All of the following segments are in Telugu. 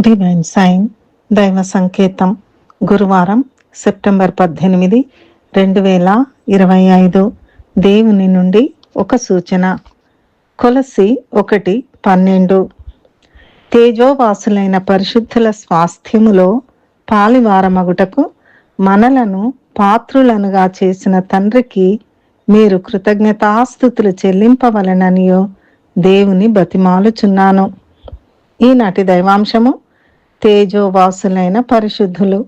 డివైన్ సైన్ దైవ సంకేతం గురువారం సెప్టెంబర్ 18, 2025 దేవుని నుండి ఒక సూచన. కొలస్సీ 1:12 తేజోవాసులైన పరిశుద్ధుల స్వాస్థ్యములో పాలివారమగుటకు మనలను పాత్రులనుగా చేసిన తండ్రికి మీరు కృతజ్ఞతాస్తుతులు చెల్లింపవలెననియో దేవుని బతిమాలుచున్నాను. ఈనాటి దైవాంశము తేజోవాసులైన పరిశుద్ధులు.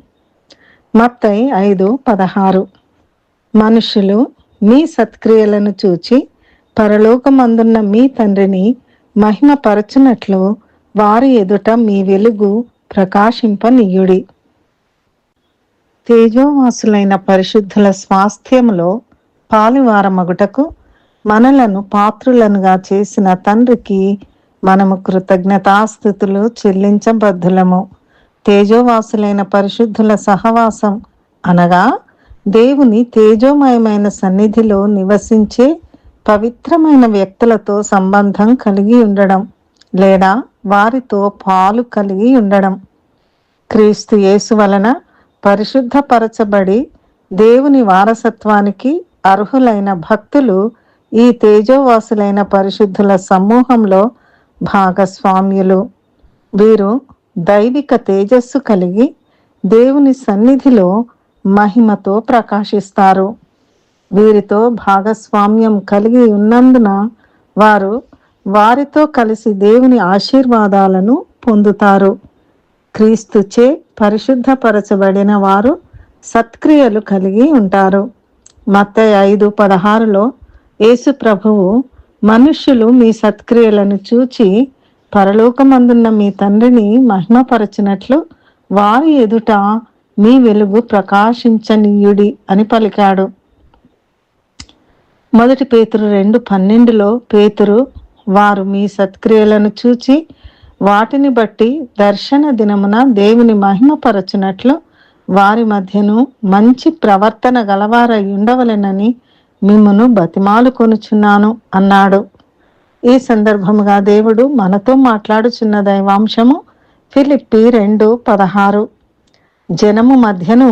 మత్తయి 5:16 మనుషులు మీ సత్క్రియలను చూచి పరలోకమందున్న మీ తండ్రిని మహిమపరచునట్లు వారి ఎదుట మీ వెలుగు ప్రకాశింపనీయుడి. తేజోవాసులైన పరిశుద్ధుల స్వాస్థ్యములో పాలివారమగుటకు మనలను పాత్రులనుగా చేసిన తండ్రికి మనము కృతజ్ఞతాస్తుతులు చెల్లించబద్ధులము. తేజోవాసులైన పరిశుద్ధుల సహవాసం అనగా దేవుని తేజోమయమైన సన్నిధిలో నివసించే పవిత్రమైన వ్యక్తులతో సంబంధం కలిగి ఉండడం లేదా వారితో పాలు కలిగి ఉండడం. క్రీస్తు యేసు వలన పరిశుద్ధపరచబడి దేవుని వారసత్వానికి అర్హులైన భక్తులు ఈ తేజోవాసులైన పరిశుద్ధుల సమూహంలో భాగస్వామ్యులు. వీరు దైవిక తేజస్సు కలిగి దేవుని సన్నిధిలో మహిమతో ప్రకాశిస్తారు. వీరితో భాగస్వామ్యం కలిగి ఉన్నందున వారితో కలిసి దేవుని ఆశీర్వాదాలను పొందుతారు. క్రీస్తుచే పరిశుద్ధపరచబడిన వారు సత్క్రియలు కలిగి ఉంటారు. మత్తయి 5:16 యేసు ప్రభువు మనుష్యులు మీ సత్క్రియలను చూచి పరలోకమందున్న మీ తండ్రిని మహిమపరచినట్లు వారి ఎదుట మీ వెలుగు ప్రకాశించనీయుడి అని పలికాడు. 1 పేతురు 2:12 పేతురు వారు మీ సత్క్రియలను చూచి వాటిని బట్టి దర్శన దినమున దేవుని మహిమపరచునట్లు వారి మధ్యను మంచి ప్రవర్తన గలవారై ఉండవలెనని మిమ్మును బతిమాలుకొనుచున్నాను అన్నాడు. ఈ సందర్భముగా దేవుడు మనతో మాట్లాడుచున్న దైవాంశము ఫిలిప్పీ 2:16 జనము మధ్యను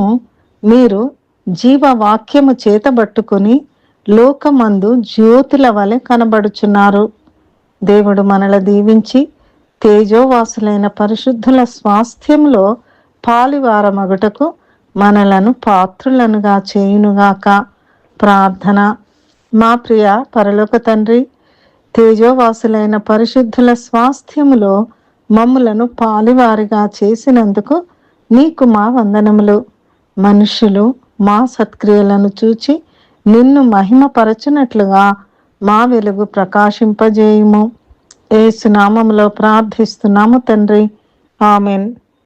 మీరు జీవవాక్యము చేతబట్టుకుని లోకమందు జ్యోతుల వలె కనబడుచున్నారు. దేవుడు మనల దీవించి తేజోవాసులైన పరిశుద్ధుల స్వాస్థ్యంలో పాలివారమగుటకు మనలను పాత్రులనుగా చేయునుగాక. ప్రార్థన. మా ప్రియ పరలోక తండ్రి, తేజోవాసులైన పరిశుద్ధుల స్వాస్థ్యములో మమ్ములను పాలివారిగా చేసినందుకు నీకు మా వందనములు. మనుష్యులు మా సత్క్రియలను చూచి నిన్ను మహిమపరచునట్లుగా మా వెలుగు ప్రకాశింపజేయుము. యేసు నామములో ప్రార్థిస్తున్నాము తండ్రి. ఆమెన్.